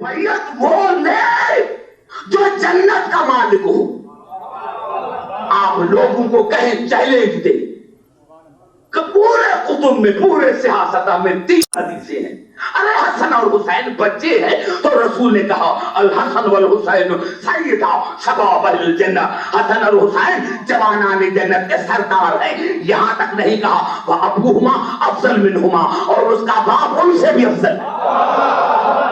بیعت وہ لے جو جنت کا مالک ہو. آپ لوگوں کو کہیں چیلنج دے کہ پورے کتب میں, پورے سیاستہ میں 3 حدیثیں ہیں. ارے حسن اور حسین بچے ہیں تو رسول نے کہا الحسن والحسین سیدا شباب اہل الجنہ, حسن اور حسین جوانان جنت کے سردار ہیں. یہاں تک نہیں کہا وابوہما افضل منہما, اور اس کا باپ ان سے بھی افضل ہے,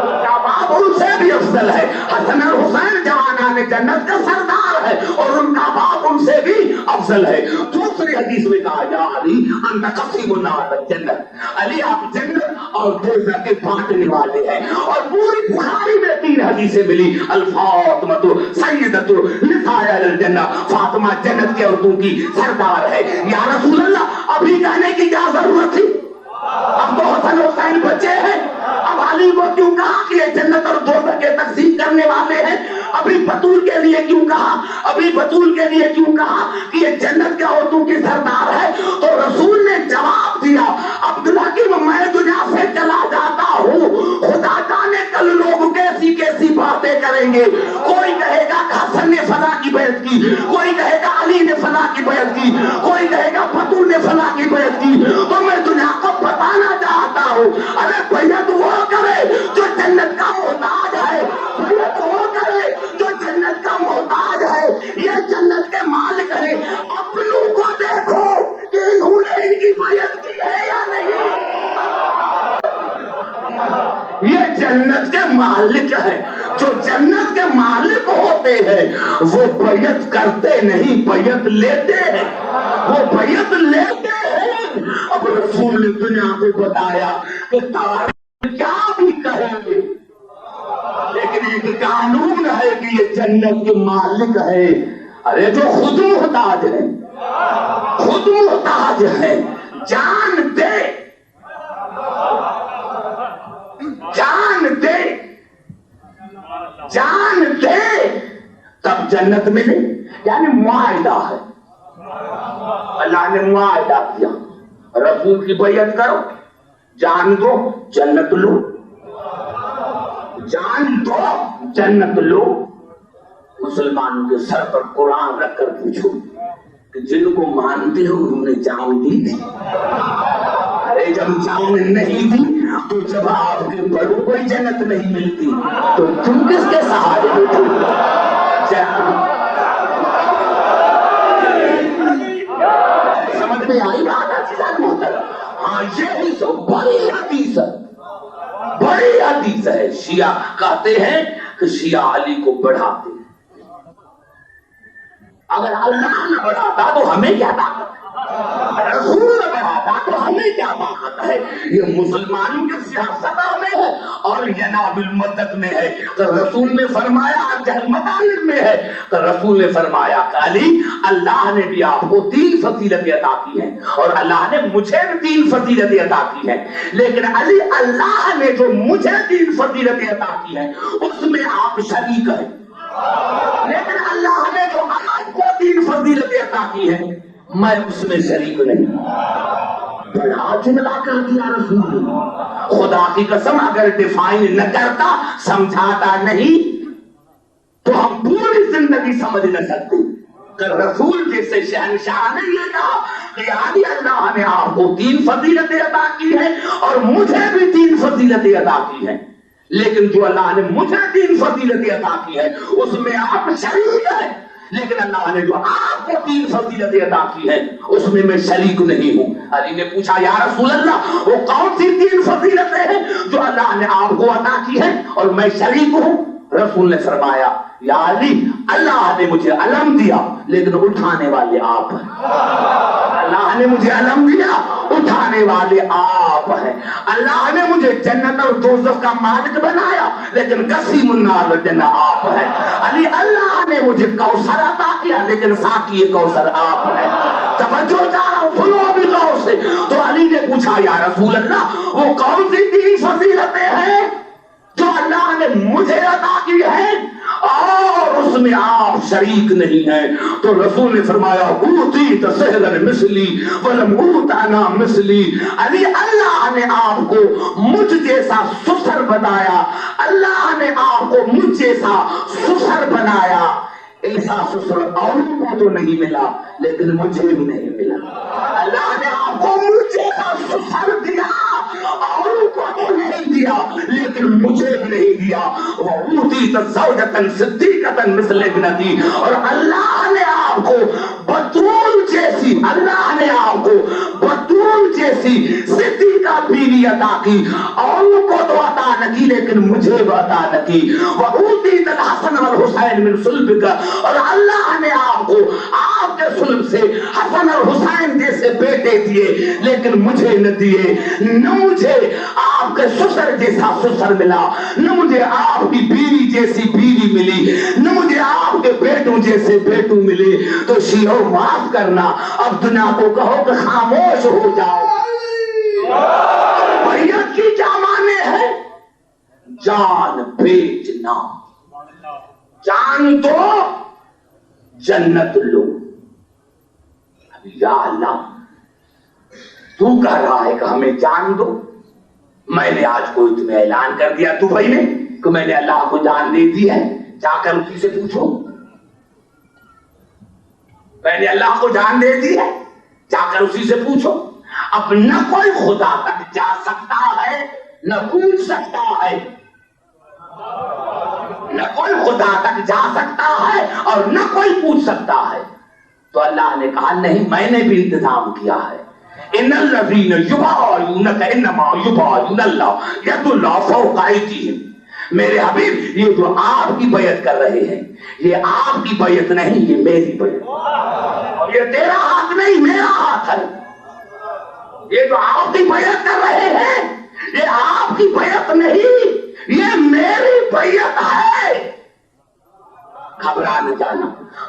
اس کا باپ ان سے بھی افضل ہے. حسن اور حسین جوانان جنت کے سردار ہے اور ان کا باپ ان سے بھی افضل ہے. دوسری حدیث میں کہا یا علی انت قسیم النار والجنت, علی آپ جنت اور دوزخ کے بانٹنے والے ہیں. اور پوری بخاری میں 3 حدیثیں ملی, الفاطمۃ سیدۃ نساء الجنہ, فاطمہ جنت کے عورتوں کی سردار ہے. یا رسول اللہ ابھی کہنے کی کیا ضرورت تھی؟ اب تو حسن حسین بچے ہیں, اب علی کو کیوں کہا کہ یہ جنت اور دوزخ کے تقسیم کرنے والے ہیں؟ ابھی بطول کے لیے کیوں کہا, ابھی بطول کے لیے کیوں کہا کہ یہ جنت کے عورتوں کی سردار ہے؟ تو رسول نے جواب دیا عبداللہ کہ میں دنیا سے چلا جاتا ہوں, خدا جانے کل لوگ کیسی کیسی باتیں کریں گے. کوئی کہے گا کہ حسن نے فلاں کی بیعت کی, کوئی کہے گا علی نے فلاں کی بیعت کی, کوئی کہے گا بطول نے فلاں کی بیعت کی. تو میں دنیا کو بتانا چاہتا ہوں ارے بیعت وہ کرے جو جنت کا محتاج ہے, بیعت وہ کرے جو جنت کا محتاج ہے. یہ جنت کے مالک ہے, اپنوں کو دیکھو کہ انہوں نے ان کی بیعت کی ہے یا نہیں. یہ جنت کے مالک ہے, جو جنت کے مالک ہوتے ہیں وہ بیعت کرتے نہیں, بیعت لیتے ہیں, وہ بیعت لیتے ہیں. اب رسول نے دنیا کو بتایا کہ تاریخ کیا بھی کہیں لیکن ایک قانون ہے کہ یہ جنت کے مالک ہے. ارے جو خود محتاج ہے, خود محتاج ہے, جان دے, جان دے, جان دے تب جنت ملے. یعنی معاہدہ ہے, اللہ نے معاہدہ کیا رسول کی بیعت کرو, جان دو جنت لو, جان دو جنت لو. مسلمانوں کے سر پر قرآن رکھ کر پوچھو کہ جن کو مانتے ہو انہوں نے جان دی تھی. ارے جب جان نہیں دی تو جب آپ کے بڑوں کو جنت نہیں ملتی تو تم کس کے سہارے ہو؟ سمجھ میں آئی بات؟ ہاں یہ سو بڑی حدیث ہے, بڑی حدیث ہے. شیعہ کہتے ہیں کہ شیعہ علی کو بڑھاتے ہیں. اگر اللہ نہ بڑھاتا تو ہمیں کیا طاقت ہے, رسول نہ بڑھاتا تو ہمیں کیا طاقت ہے. یہ مسلمانوں کے سیاست میں ہے اور یناب المدت میں ہے. تو رسول نے فرمایا جہل مطالب میں ہے, تو رسول نے فرمایا کہ علی اللہ نے بھی آپ کو 3 فضیلتیں عطا کی ہیں اور اللہ نے مجھے بھی 3 فضیلتیں عطا کی ہیں. لیکن علی اللہ نے جو مجھے 3 فضیلتیں عطا کی ہیں اس میں آپ شریک ہیں, لیکن اللہ نے جو آپ کو 3 فضیلتیں عطا کی ہیں میں اس میں شریک نہیں. بڑا جملہ کر دیا رسول نے. خدا کی قسم اگر ڈیفائن نہ کرتا, سمجھاتا نہیں تو ہم پوری زندگی سمجھ نہ سکتے کہ رسول جیسے شہنشاہ نے یہ کہا کہ علی اللہ نے آپ کو 3 فضیلتیں عطا کی ہیں اور مجھے بھی 3 فضیلتیں عطا کی ہیں. لیکن جو اللہ نے مجھے 3 فضیلتیں عطا کی ہیں اس میں آپ شریک ہیں, لیکن اللہ نے جو آپ کو 3 فضیلتیں عطا کی ہیں اس میں شریک نہیں ہوں. علی نے پوچھا یا رسول اللہ وہ کون سی 3 فضیلتیں ہیں جو اللہ نے آپ کو عطا کی ہیں اور میں شریک ہوں؟ رسول نے فرمایا یا علی اللہ نے مجھے علم دیا لیکن اٹھانے والے آپ ہیں. اللہ نے مجھے علم دیا, اٹھانے والے آپ ہیں. اللہ نے مجھے جنت اور دوزخ کا مالک بنایا لیکن قسیم النار والجنہ آپ ہیں. علی اللہ نے مجھے کوثر عطا کیا لیکن ساقی کوثر آپ ہیں. توجہ چاہ رہا ہوں, سنو ابھی غور سے. تو علی نے پوچھا یا رسول اللہ وہ کون سی 3 فضیلتیں ہیں جو اللہ نے مجھے عطا کی ہے اور اس میں آپ شریک نہیں ہیں؟ تو رسول نے فرمایا اوتیت سحرا مثلی ولم اوت انا مثلی. علی اللہ اللہ نے آپ کو مجھ جیسا سسر بنایا، اللہ نے آپ کو مجھ جیسا سسر بنایا۔ ایسا سسر اوروں کو تو نہیں ملا لیکن مجھے بھی نہیں ملا۔ اللہ نے آپ کو مجھ جیسا سسر دیا، اوروں کو تو نہیں دیا لیکن مجھے بھی نہیں دیا۔ وَأُوتِيتَ زَوْجَةً صِدِّيقَةً مِثْلَ ابْنَتِي، اور اللہ نے آپ کو بطول جیسی، اللہ نے آپ کو بطول جیسی صدیقہ بیوی عطا کی۔ اوروں کو تو عطا نہ کی لیکن مجھے بھی عطا نہ کی۔ وَأُوتِيتَ الْحَسَنَ وَالْحُسَيْنَ مِنْ صُلْبِكَ، اور اللہ نے آپ کو آپ کے صلب سے حسن اور حسین جیسے بیٹے دیے لیکن مجھے نہ دیے۔ نہ مجھے آپ کے سسر جیسا سسر ملا، نہ مجھے آپ کی بیوی جیسی بیوی ملی، نہ مجھے آپ کے بیٹوں جیسے بیٹوں ملے۔ تو شیعو معاف کرنا، اب دنیا کو کہو کہ خاموش ہو جاؤ۔ بیعت کی کیا معنی ہے؟ جان بیچنا۔ جان دو جنت لو۔ اب یا اللہ تو کہہ رہا ہے کہ ہمیں جان دو، میں نے آج کوئی تمہیں اعلان کر دیا دبئی میں کہ میں نے اللہ کو جان دے دی ہے، جا کر اسی سے پوچھو۔ میں نے اللہ کو جان دے دی ہے، جا کر اسی سے پوچھو۔ اب نہ کوئی خدا تک جا سکتا ہے نہ پوچھ سکتا ہے، نہ کوئی خدا تک جا سکتا ہے اور نہ کوئی پوچھ سکتا ہے۔ تو اللہ نے کہا نہیں، میں نے بھی انتظام کیا ہے۔ ان الذین یبایعونک انما یبایعون اللہ ید اللہ فوق ایدیہم۔ میرے حبیب یہ جو آپ کی بیعت کر رہے ہیں یہ آپ کی بیعت نہیں، یہ میری بیعت۔ یہ تیرا ہاتھ نہیں میرا ہاتھ ہے۔ یہ جو آپ کی بیعت کر رہے ہیں یہ آپ کی بیعت نہیں، یہ میری بیعت ہے۔ گھبرا نہ جانا،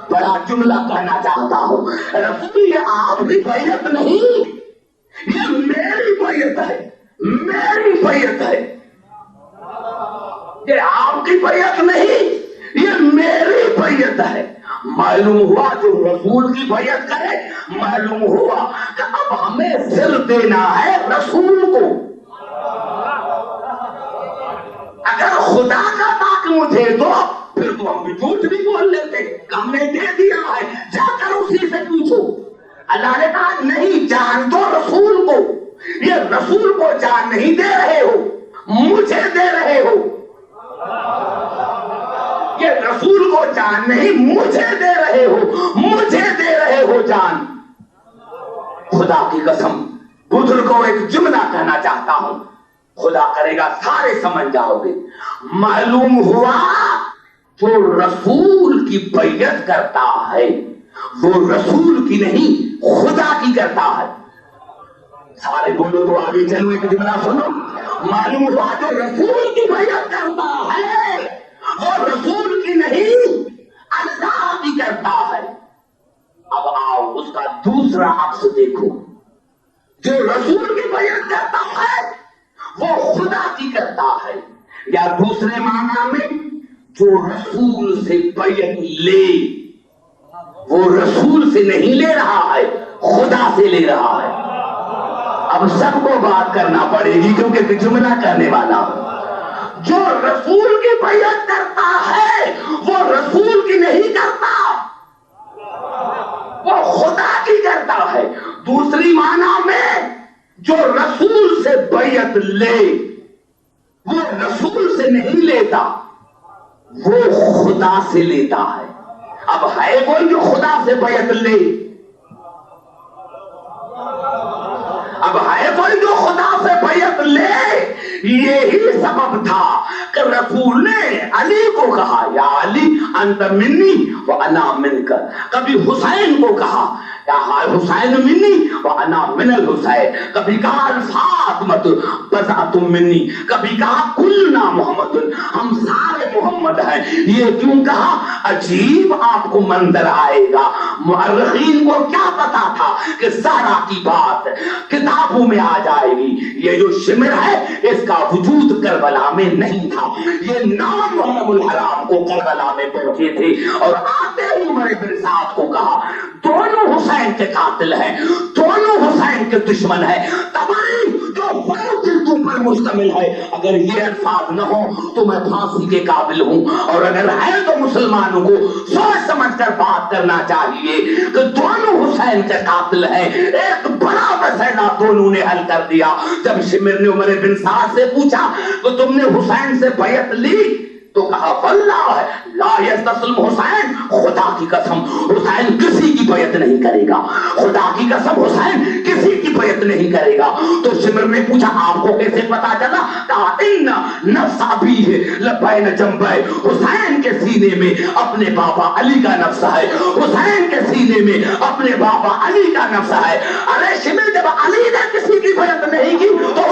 بڑا جملہ کہنا چاہتا ہوں، رسول یہ آپ کی بیعت نہیں، یہ میری بیعت ہے، میری بیعت ہے۔ یہ آپ کی بیعت نہیں، یہ میری بیعت ہے۔ معلوم ہوا جو رسول کی بیعت کرے، معلوم ہوا کہ اب ہمیں سر دینا ہے رسول کو۔ اگر خدا کا تاک مجھے دو پھر تو ہم بھی جھوٹ بھی بول لیتے کہ ہم نے دے دیا ہے، جا کر اسی سے پوچھو۔ اللہ نے کہا نہیں، جان دو رسول کو۔ یہ رسول کو جان نہیں دے رہے ہو، مجھے دے رہے ہو۔ یہ رسول کو جان نہیں مجھے دے رہے ہو، مجھے دے رہے ہو جان۔ خدا کی قسم بزرگ کو ایک جملہ کہنا چاہتا ہوں، خدا کرے گا سارے سمجھ جاؤ گے۔ معلوم ہوا جو رسول کی بیعت کرتا ہے وہ رسول کی نہیں خدا کی کرتا ہے۔ سارے بولو تو آگے چلو، ایک جملہ سنو۔ معلوم ہوا جو رسول کی بیعت کرتا ہے وہ رسول کی نہیں اللہ کی کرتا ہے۔ اب آؤ اس کا دوسرا عکس دیکھو، جو رسول کی بیعت کرتا ہے وہ خدا کی کرتا ہے، یا دوسرے معنی میں جو رسول سے بیعت لے وہ رسول سے نہیں لے رہا ہے، خدا سے لے رہا ہے۔ اب سب کو بات کرنا پڑے گی کیونکہ جملہ کرنے والا ہوں۔ جو رسول کی بیعت کرتا ہے وہ رسول کی نہیں کرتا، وہ خدا کی کرتا ہے۔ دوسری معنی میں جو رسول سے بیعت لے وہ رسول سے نہیں لیتا، وہ خدا سے لیتا ہے۔ اب ہے کوئی جو خدا سے بیعت لے؟ اب ہے کوئی جو خدا سے بیعت لے؟ یہی سبب تھا کہ رسول نے علی کو کہا یا علی انت منی وانا منک، کبھی حسین کو کہا یا حسین منی وانا من الحسین، کبھی کہا الفاطمۃ بضعۃ منی، کبھی کہا کلنا محمد، ہم سارے محمد ہیں۔ یہ کیوں کہا؟ عجیب آپ کو منظر آئے گا، مؤرخین کو کیا پتا تھا کہ زہرا کی بات کتابوں میں آ جائے گی۔ یہ جو شمر ہے اس کا وجود کربلا میں نہیں تھا، یہ نام محرم الحرام کو کربلا میں پہنچے تھے اور آتے ہی عمر بن سعد کو کہا دونوں حسین کے قاتل ہیں، دونوں حسین کے دشمن ہیں۔ تبری جو پر مشتمل ہے. اگر یہ الفاظ نہ ہو تو میں پھانسی کے قابل ہوں, اور اگر ہے تو مسلمانوں کو سوچ سمجھ کر بات کرنا چاہیے کہ دونوں حسین کے قاتل ہیں. ایک بڑا مسئلہ دونوں نے حل کر دیا. جب شمر نے عمر بن سعد سے پوچھا کہ تم نے حسین سے بیعت لی تو کہا واللہ لا یستسلم حسین, خدا کی قسم حسین کسی کی بیعت نہیں کرے گا, خدا کی قسم حسین کسی کی بیعت نہیں کرے گا. تو شمر نے پوچھا آپ کو کیسے پتا چلا؟ کہا ان نفس ابی لبین جنبے, حسین کے سینے میں اپنے بابا علی کا نفس ہے, حسین کے سینے میں اپنے بابا علی کا نفس ہے. ارے شمر جب علی نے کسی کی بیعت نہیں کی تو